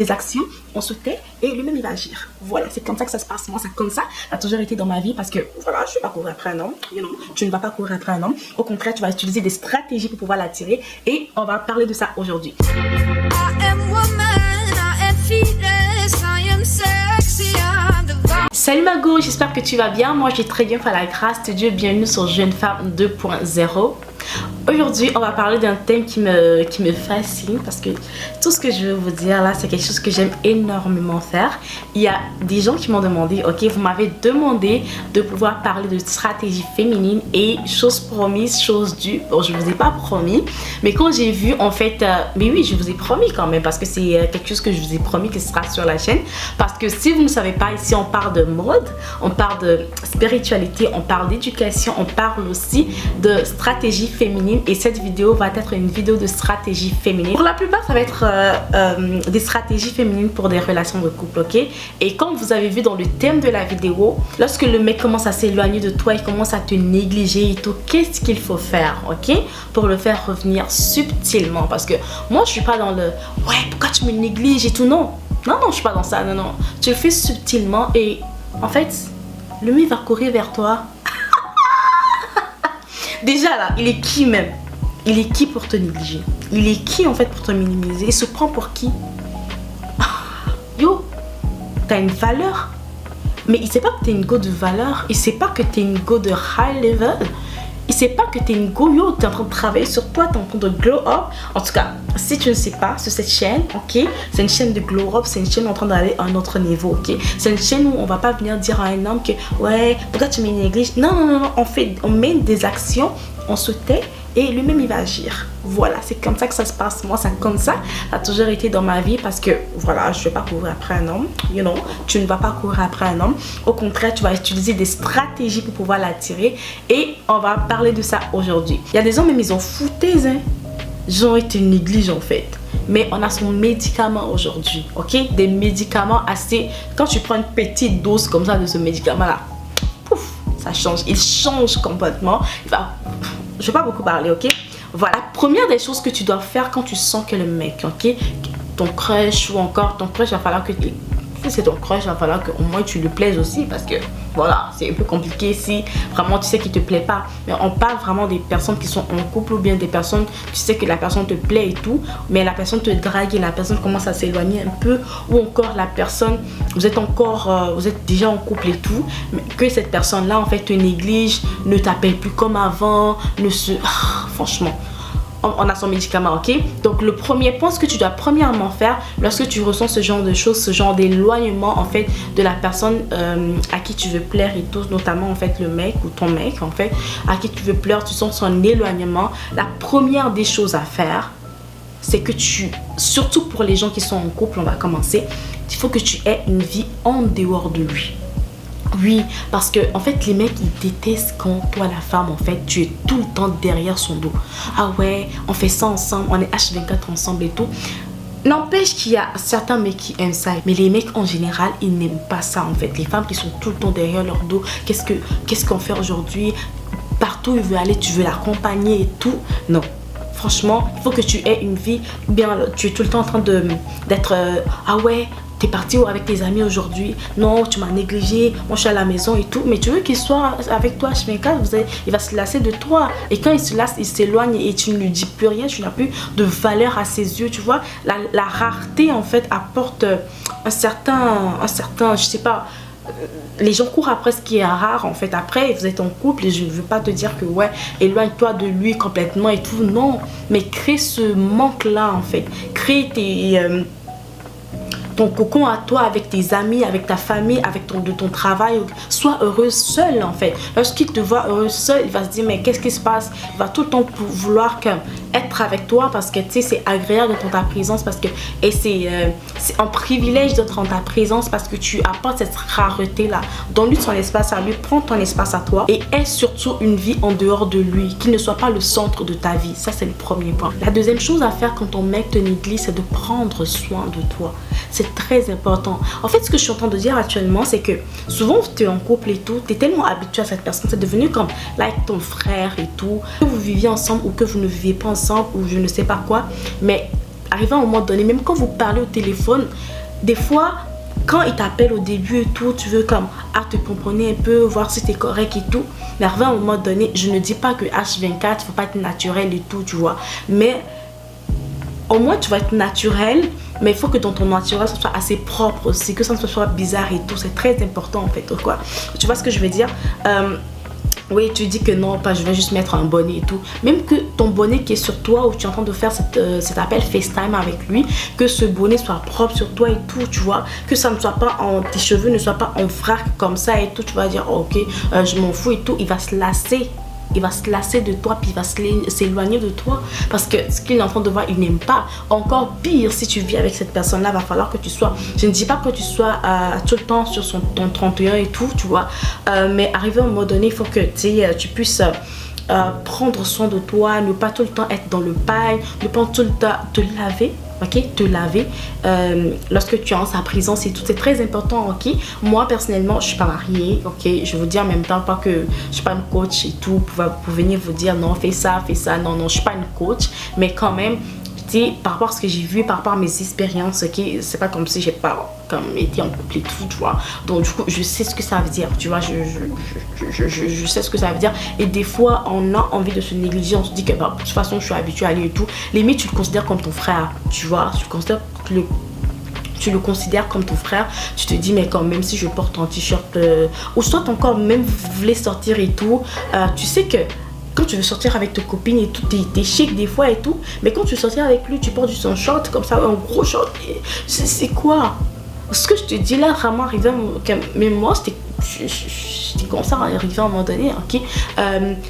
des actions, on se tait et lui-même il va agir. Voilà, c'est comme ça que ça se passe. Moi, c'est comme ça. Ça a toujours été dans ma vie parce que voilà, je ne vais pas courir après un homme. Tu ne vas pas courir après un homme. Au contraire, tu vas utiliser des stratégies pour pouvoir l'attirer et on va parler de ça aujourd'hui. Salut ma go, j'espère que tu vas bien. Moi, je vais très bien par la grâce de Dieu. Bienvenue sur Jeune Femme 2.0. Aujourd'hui, on va parler d'un thème qui me fascine parce que tout ce que je veux vous dire là, c'est quelque chose que j'aime énormément faire. Il y a des gens qui m'ont demandé, ok, vous m'avez demandé de pouvoir parler de stratégie féminine et chose promise, chose due. Bon, je vous ai pas promis, mais quand j'ai vu en fait, mais oui, je vous ai promis quand même parce que c'est quelque chose que je vous ai promis que ce sera sur la chaîne. Parce que si vous ne savez pas, ici on parle de mode, on parle de spiritualité, on parle d'éducation, on parle aussi de stratégie féminine. Et cette vidéo va être une vidéo de stratégie féminine. Pour la plupart, ça va être des stratégies féminines pour des relations de couple, ok? Et comme vous avez vu dans le thème de la vidéo, lorsque le mec commence à s'éloigner de toi, il commence à te négliger et tout, qu'est-ce qu'il faut faire, ok? Pour le faire revenir subtilement. Parce que moi, je suis pas dans le « ouais, pourquoi tu me négliges et tout ?» Non, je suis pas dans ça, non. Tu le fais subtilement et en fait, le mec va courir vers toi. Déjà là, il est qui même? Il est qui pour te négliger? Il est qui en fait pour te minimiser? Il se prend pour qui? Yo, t'as une valeur. Mais il sait pas que t'es une go de valeur. Il sait pas que t'es une go de high level. Il sait pas que t'es une go, yo, t'es en train de travailler sur toi, t'es en train de glow up. En tout cas, si tu ne sais pas, sur cette chaîne, ok, c'est une chaîne de glow up, c'est une chaîne en train d'aller à un autre niveau, ok. C'est une chaîne où on va pas venir dire à un homme que, ouais, pourquoi tu me négliges? Non, on mène des actions, on se tait et lui-même il va agir. Voilà, c'est comme ça que ça se passe. Moi, c'est comme ça. Ça a toujours été dans ma vie parce que, voilà, je vais pas courir après un homme. Tu ne vas pas courir après un homme. Au contraire, tu vas utiliser des stratégies pour pouvoir l'attirer. Et on va parler de ça aujourd'hui. Il y a des hommes, même ils ont foutaise, hein. Ils ont été négligés en fait. Mais on a son médicament aujourd'hui, ok? Des médicaments assez... Quand tu prends une petite dose comme ça de ce médicament-là, pouf, ça change. Il change complètement. Je vais pas beaucoup parler, ok? Voilà, la première des choses que tu dois faire quand tu sens que le mec, ok, ton crush ou encore ton crush, il va falloir que si c'est ton crush, il va falloir qu'au moins tu lui plaises aussi parce que voilà, c'est un peu compliqué si vraiment tu sais qu'il te plaît pas. Mais on parle vraiment des personnes qui sont en couple ou bien des personnes, tu sais que la personne te plaît et tout, mais la personne te drague et la personne commence à s'éloigner un peu, ou encore la personne, vous êtes déjà en couple et tout, mais que cette personne là en fait te néglige, ne t'appelle plus comme avant, franchement. On a son médicament, ok? Donc le premier point, ce que tu dois premièrement faire lorsque tu ressens ce genre de choses, ce genre d'éloignement en fait de la personne à qui tu veux plaire et tout, notamment en fait le mec ou ton mec en fait à qui tu veux plaire, tu sens son éloignement. La première des choses à faire, c'est que surtout pour les gens qui sont en couple, on va commencer, il faut que tu aies une vie en dehors de lui. Oui, parce que en fait les mecs ils détestent quand toi la femme en fait tu es tout le temps derrière son dos. Ah ouais, on fait ça ensemble, on est H24 ensemble et tout. N'empêche qu'il y a certains mecs qui aiment ça, mais les mecs en général ils n'aiment pas ça en fait. Les femmes qui sont tout le temps derrière leur dos, qu'est-ce qu'on fait aujourd'hui? Partout où il veut aller, tu veux l'accompagner et tout. Non. Franchement, il faut que tu aies une vie bien, tu es tout le temps en train d'être ah ouais, t'es parti avec tes amis aujourd'hui, non, tu m'as négligé, moi je suis à la maison et tout, mais tu veux qu'il soit avec toi H24, il va se lasser de toi, et quand il se lasse, il s'éloigne et tu ne lui dis plus rien, tu n'as plus de valeur à ses yeux, tu vois. La rareté en fait apporte un certain, je sais pas, les gens courent après ce qui est rare en fait. Après vous êtes en couple et je ne veux pas te dire que ouais, éloigne-toi de lui complètement et tout, non, mais crée ce manque là en fait, crée ton cocon à toi avec tes amis, avec ta famille, avec ton travail. Sois heureuse seule en fait. Lorsqu'il te voit heureuse seule, il va se dire mais qu'est-ce qui se passe? Il va tout le temps vouloir être avec toi parce que tu sais c'est agréable d'être en ta présence parce que c'est un privilège d'être en ta présence parce que tu apportes cette rareté là. Donne-lui son espace à lui, prends ton espace à toi et aie surtout une vie en dehors de lui, qu'il ne soit pas le centre de ta vie. Ça c'est le premier point. La deuxième chose à faire quand ton mec te néglige, c'est de prendre soin de toi. C'est très important. En fait, ce que je suis en train de dire actuellement, c'est que souvent tu es en couple et tout, tu es tellement habitué à cette personne, c'est devenu comme like ton frère et tout, que vous viviez ensemble ou que vous ne viviez pas ensemble ou je ne sais pas quoi, mais arrivé à un moment donné, même quand vous parlez au téléphone, des fois, quand il t'appelle au début et tout, tu veux comme te pomponner un peu, voir si t'es correct et tout. Mais arrivé à un moment donné, je ne dis pas que H24, faut pas être naturel et tout, tu vois. Mais au moins, tu vas être naturel, mais il faut que dans ton naturel, ça soit assez propre aussi, que ça ne soit pas bizarre et tout. C'est très important en fait, quoi. Tu vois ce que je veux dire? Oui, tu dis que non, pas, je vais juste mettre un bonnet et tout. Même que ton bonnet qui est sur toi, ou tu es en train de faire cet appel FaceTime avec lui, que ce bonnet soit propre sur toi et tout, tu vois. Que ça ne soit pas tes cheveux ne soient pas en vrac comme ça et tout. Tu vas dire, oh, ok, je m'en fous et tout. Il va se lasser. Il va se lasser de toi, puis il va s'éloigner de toi. Parce que ce qu'il est en train de voir, il n'aime pas. Encore pire, si tu vis avec cette personne-là, va falloir que tu sois... Je ne dis pas que tu sois tout le temps sur ton 31 et tout, tu vois. Mais arrivé à un moment donné, il faut que tu puisses... prendre soin de toi, ne pas tout le temps être dans le paille, ne pas tout le temps te laver, ok, te laver lorsque tu es en sa présence et tout, c'est très important, ok. Moi personnellement, je suis pas mariée, ok, je vous dis en même temps, pas que je suis pas une coach et tout pour venir vous dire non, fais ça, non, je suis pas une coach, mais quand même, par rapport à ce que j'ai vu, par rapport à mes expériences, ok, c'est pas comme si j'ai pas comme été en couple et tout, tu vois. Donc du coup, je sais ce que ça veut dire, tu vois, je sais ce que ça veut dire. Et des fois, on a envie de se négliger, on se dit que bah, de toute façon, je suis habituée à lui et tout. Limite, tu le considères comme ton frère, tu vois, tu le considères comme ton frère, tu te dis mais quand même si je porte un t-shirt ou soit encore même vous voulez sortir et tout, tu sais que quand tu veux sortir avec ta copine et tout, t'es chic des fois et tout, mais quand tu veux sortir avec lui, tu portes juste un short comme ça, un gros short, c'est quoi? Ce que je te dis là, vraiment arrivé, même moi, j'étais comme ça arrivé à un moment donné, ok?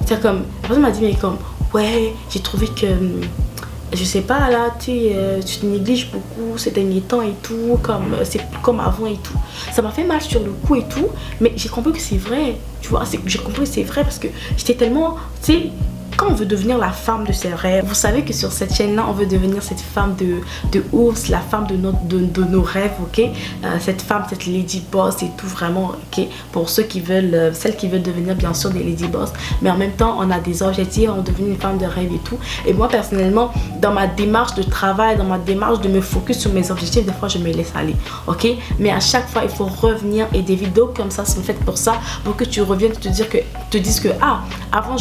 C'est comme, la personne m'a dit, mais comme, ouais, j'ai trouvé que, je sais pas là, tu te négliges beaucoup ces derniers temps et tout, comme c'est plus comme avant et tout. Ça m'a fait mal sur le coup et tout, mais j'ai compris que c'est vrai, tu vois, j'ai compris que c'est vrai parce que j'étais tellement, tu sais, quand on veut devenir la femme de ses rêves, vous savez que sur cette chaîne-là, on veut devenir cette femme de ours, la femme de nos rêves, ok? Cette femme, cette lady boss et tout, vraiment, ok? Pour ceux qui veulent, celles qui veulent devenir bien sûr des lady boss, mais en même temps, on a des objectifs, on devient une femme de rêve et tout. Et moi, personnellement, dans ma démarche de travail, dans ma démarche de me focus sur mes objectifs, des fois, je me laisse aller, ok? Mais à chaque fois, il faut revenir et des vidéos comme ça sont faites pour ça, pour que tu reviennes te dises que, ah, avant,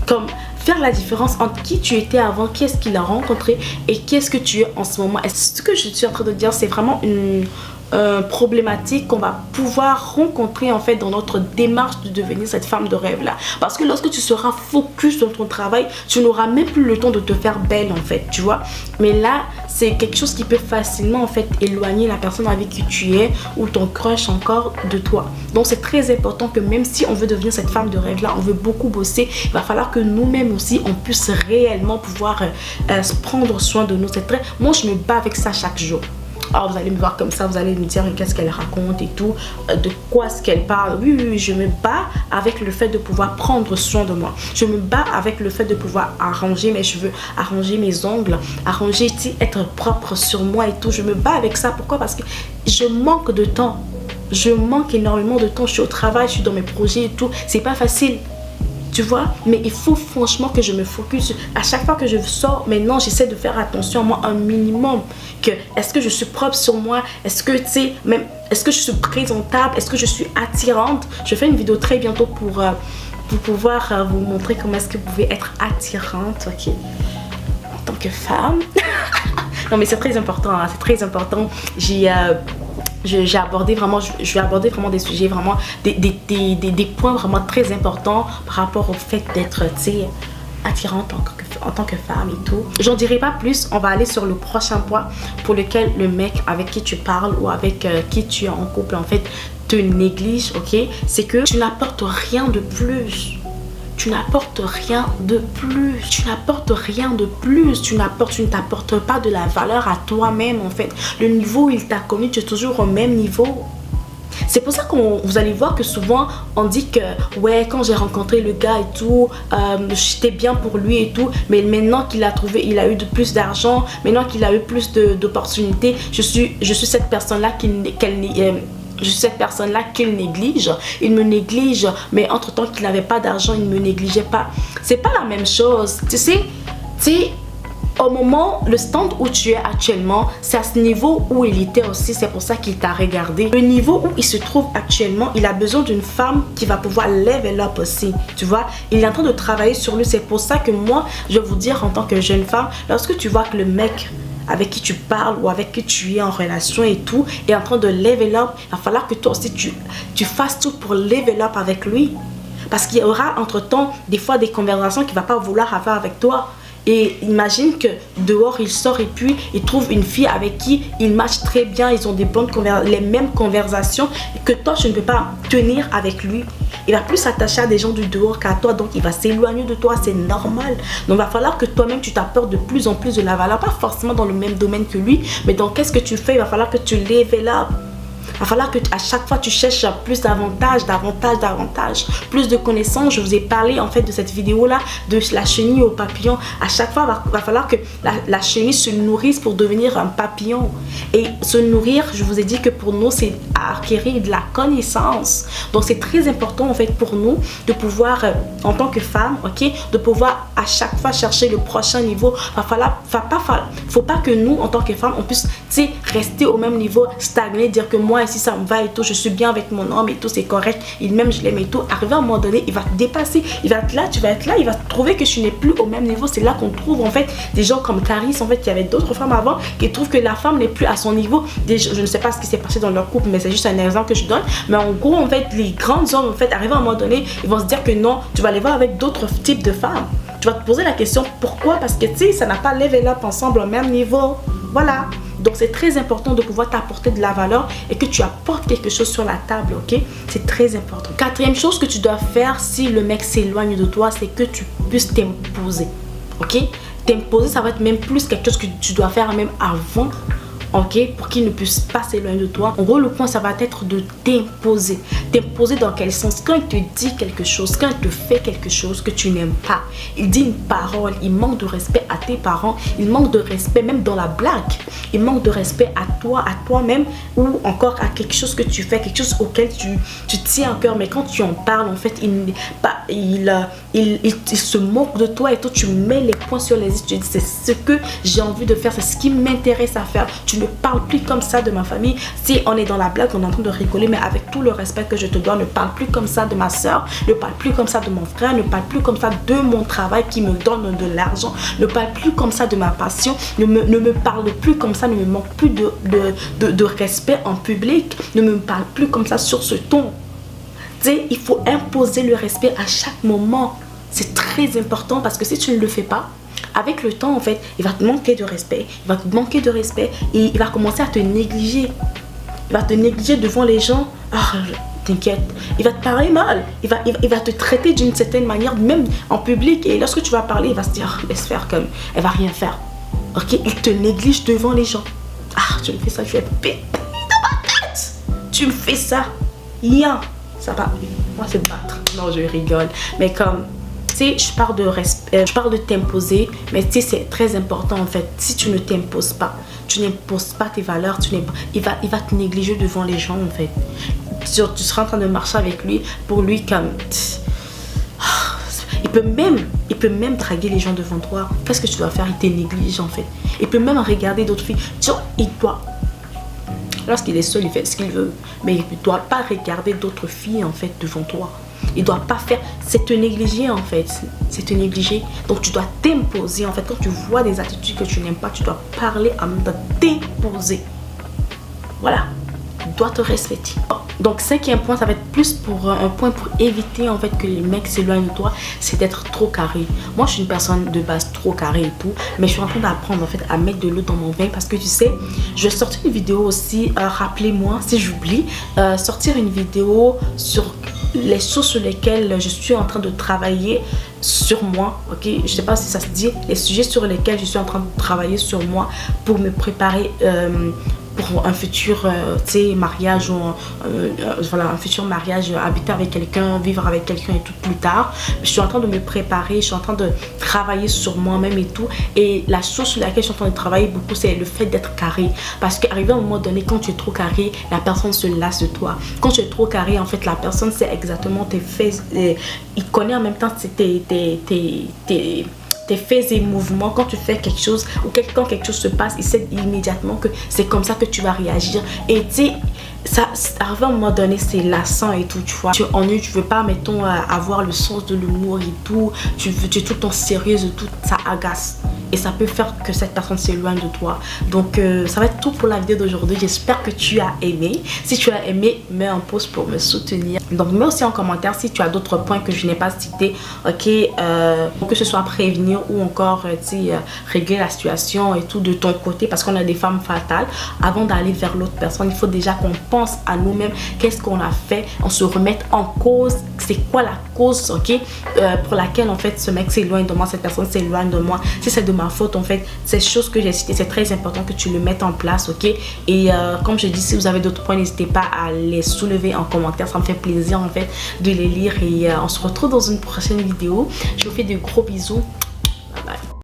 comme faire la différence entre qui tu étais avant, qui est-ce qu'il a rencontré et qui est-ce que tu es en ce moment. Et ce que je suis en train de dire, c'est vraiment une problématique qu'on va pouvoir rencontrer en fait dans notre démarche de devenir cette femme de rêve là, parce que lorsque tu seras focus dans ton travail, tu n'auras même plus le temps de te faire belle en fait, tu vois. Mais là, c'est quelque chose qui peut facilement en fait éloigner la personne avec qui tu es ou ton crush encore de toi. Donc c'est très important que même si on veut devenir cette femme de rêve là, on veut beaucoup bosser, il va falloir que nous-mêmes aussi on puisse réellement pouvoir prendre soin de nous. C'est très, moi je me bats avec ça chaque jour. Alors vous allez me voir comme ça, vous allez me dire qu'est-ce qu'elle raconte et tout, de quoi est-ce qu'elle parle. Oui, je me bats avec le fait de pouvoir prendre soin de moi. Je me bats avec le fait de pouvoir arranger mes cheveux, arranger mes ongles, arranger, être propre sur moi et tout. Je me bats avec ça. Pourquoi? Parce que je manque de temps. Je manque énormément de temps. Je suis au travail, je suis dans mes projets et tout. C'est pas facile. Tu vois, mais il faut franchement que je me focus. À chaque fois que je sors, maintenant, j'essaie de faire attention à moi un minimum. Que est-ce que je suis propre sur moi? Est-ce que, tu sais, même, est-ce que je suis présentable? Est-ce que je suis attirante? Je fais une vidéo très bientôt pour pouvoir vous montrer comment est-ce que vous pouvez être attirante, ok, en tant que femme. Non, mais c'est très important, hein, c'est très important. J'ai abordé vraiment, je vais aborder vraiment des sujets, vraiment des points vraiment très importants par rapport au fait d'être, tu sais, attirante en tant que femme et tout. J'en dirai pas plus, on va aller sur le prochain point pour lequel le mec avec qui tu parles ou avec qui tu es en couple en fait te néglige, ok? C'est que tu n'apportes rien de plus. Tu n'apportes rien de plus. Tu n'apportes rien de plus. Tu ne t'apportes pas de la valeur à toi-même en fait. Le niveau où il t'a connu, tu es toujours au même niveau. C'est pour ça que vous allez voir que souvent on dit que ouais, quand j'ai rencontré le gars et tout, j'étais bien pour lui et tout, mais maintenant qu'il a trouvé, il a eu plus d'argent, maintenant qu'il a eu plus d'opportunités, je suis cette personne-là je suis cette personne-là qu'il néglige. Il me néglige, mais entre-temps qu'il n'avait pas d'argent, il ne me négligeait pas. C'est pas la même chose. Tu sais, au moment, le stand où tu es actuellement, c'est à ce niveau où il était aussi, c'est pour ça qu'il t'a regardé. Le niveau où il se trouve actuellement, il a besoin d'une femme qui va pouvoir level up aussi, tu vois. Il est en train de travailler sur lui, c'est pour ça que moi, je vais vous dire en tant que jeune femme, lorsque tu vois que le mec avec qui tu parles ou avec qui tu es en relation et tout, est en train de level up, il va falloir que toi aussi tu fasses tout pour level up avec lui. Parce qu'il y aura entre-temps des fois des conversations qu'il ne va pas vouloir avoir avec toi. Et imagine que dehors il sort et puis il trouve une fille avec qui il match très bien, ils ont des bonnes les mêmes conversations que toi tu ne peux pas tenir avec lui. Il va plus s'attacher à des gens du dehors qu'à toi, donc il va s'éloigner de toi, c'est normal. Donc il va falloir que toi-même tu t'apportes de plus en plus de la valeur, pas forcément dans le même domaine que lui, mais dans qu'est-ce que tu fais, il va falloir que tu level up. Il va falloir que à chaque fois tu cherches plus davantage, plus de connaissances. Je vous ai parlé en fait de cette vidéo là, de la chenille au papillon. À chaque fois il va falloir que la chenille se nourrisse pour devenir un papillon. Et se nourrir, je vous ai dit que pour nous c'est acquérir de la connaissance. Donc c'est très important en fait pour nous de pouvoir en tant que femme, ok, de pouvoir à chaque fois chercher le prochain niveau. Faut pas que nous en tant que femmes on puisse rester au même niveau, stagner, dire que moi ici ça me va et tout, je suis bien avec mon homme et tout, c'est correct, il m'aime, je l'aime et tout. Arrivé à un moment donné, il va te dépasser, il va être là, tu vas être là, il va trouver que tu n'es plus au même niveau. C'est là qu'on trouve en fait des gens comme Clarisse, en fait, qui avait d'autres femmes avant, qui trouvent que la femme n'est plus à son niveau. Je ne sais pas ce qui s'est passé dans leur couple, mais c'est juste un exemple que je donne. Mais en gros, en fait, les grands hommes, en fait, arrivé à un moment donné, ils vont se dire que non, tu vas aller voir avec d'autres types de femmes. Tu vas te poser la question pourquoi, parce que tu sais, ça n'a pas level up ensemble au même niveau. Voilà. Donc c'est très important de pouvoir t'apporter de la valeur et que tu apportes quelque chose sur la table, ok? C'est très important. Quatrième chose que tu dois faire si le mec s'éloigne de toi, c'est que tu puisses t'imposer, ok? T'imposer, ça va être même plus quelque chose que tu dois faire même avant, ok, pour qu'il ne puisse pas s'éloigner de toi. En gros, le point, ça va être de t'imposer. T'imposer dans quel sens? Quand il te dit quelque chose, quand il te fait quelque chose que tu n'aimes pas, il dit une parole, il manque de respect à tes parents, il manque de respect même dans la blague, il manque de respect à toi, à toi-même, ou encore à quelque chose que tu fais, quelque chose auquel tu tiens à cœur. Mais quand tu en parles, en fait, il se moque de toi et toi, tu mets les points sur les i. Tu dis, c'est ce que j'ai envie de faire, c'est ce qui m'intéresse à faire. Tu ne parles plus comme ça de ma famille. Si on est dans la blague, on est en train de rigoler, mais avec tout le respect que je te dois, ne parle plus comme ça de ma soeur, ne parle plus comme ça de mon frère, ne parle plus comme ça de mon travail qui me donne de l'argent, ne parle plus comme ça de ma passion, ne me parle plus comme ça, ne me manque plus de respect en public, ne me parle plus comme ça sur ce ton. Tu sais, il faut imposer le respect à chaque moment. C'est très important parce que si tu ne le fais pas, avec le temps, en fait, il va te manquer de respect. Il va te manquer de respect et il va commencer à te négliger. Il va te négliger devant les gens. Ah, t'inquiète. Il va te parler mal. Il va te traiter d'une certaine manière, même en public. Et lorsque tu vas parler, il va se dire, laisse faire comme, elle va rien faire. Ok? Il te néglige devant les gens. Ah, tu me fais ça, je vais péter dans ma tête. Tu me fais ça. Rien. Ça va. Moi, c'est battre. Non, je rigole. Mais comme... Tu sais, je parle de respect, je parle de t'imposer, mais tu sais, c'est très important en fait. Si tu ne t'imposes pas, tu n'imposes pas tes valeurs, il va te négliger devant les gens en fait. Tu seras en train de marcher avec lui, pour lui comme... Il peut même draguer les gens devant toi. Qu'est-ce que tu dois faire? Il te néglige en fait. Il peut même regarder d'autres filles. Il doit... Lorsqu'il est seul, il fait ce qu'il veut. Mais il ne doit pas regarder d'autres filles en fait devant toi. Il ne doit pas faire, c'est te négliger en fait, c'est te négliger. Donc tu dois t'imposer en fait. Quand tu vois des attitudes que tu n'aimes pas, tu dois parler en même temps, t'imposer. Voilà, tu dois te respecter. Donc cinquième point, ça va être plus pour un point pour éviter en fait que les mecs s'éloignent de toi, c'est d'être trop carré. Moi je suis une personne de base trop carrée et tout, mais je suis en train d'apprendre en fait à mettre de l'eau dans mon vin parce que tu sais, je vais sortir une vidéo aussi, rappelez-moi si j'oublie, sortir une vidéo sur les choses sur lesquelles je suis en train de travailler sur moi, ok, je sais pas si ça se dit, les sujets sur lesquels je suis en train de travailler sur moi pour me préparer pour un futur mariage ou voilà, un futur mariage, habiter avec quelqu'un, vivre avec quelqu'un et tout plus tard. Je suis en train de me préparer, je suis en train de travailler sur moi-même et tout. Et la chose sur laquelle je suis en train de travailler beaucoup, c'est le fait d'être carré. Parce qu'arrivé à un moment donné, quand tu es trop carré, la personne se lasse de toi. Quand tu es trop carré, en fait, la personne sait exactement tes faits. Il connaît en même temps tes faits et mouvements, quand tu fais quelque chose ou quand quelque chose se passe, il sait immédiatement que c'est comme ça que tu vas réagir. Et tu sais, ça arrive à un moment donné, c'est lassant et tout, tu vois. Tu ennuies, tu veux pas, mettons, avoir le sens de l'humour et tout. Tu es tout le temps sérieuse et tout, ça agace. Et ça peut faire que cette personne s'éloigne de toi. Donc ça va être tout pour la vidéo d'aujourd'hui. J'espère que tu as aimé. Si tu as aimé, mets un pouce pour me soutenir. Donc mets aussi en commentaire si tu as d'autres points que je n'ai pas cités. Ok, que ce soit prévenir ou encore régler la situation et tout de ton côté. Parce qu'on a des femmes fatales. Avant d'aller vers l'autre personne, il faut déjà qu'on pense à nous-mêmes. Qu'est-ce qu'on a fait? On se remette en cause. C'est quoi la cause, ok, pour laquelle en fait ce mec s'éloigne de moi, cette personne s'éloigne de moi. Si c'est de ma faute, en fait, ces choses que j'ai citées, c'est très important que tu le mettes en place, ok. Et comme je dis, si vous avez d'autres points, n'hésitez pas à les soulever en commentaire. Ça me fait plaisir en fait de les lire. Et on se retrouve dans une prochaine vidéo. Je vous fais de gros bisous.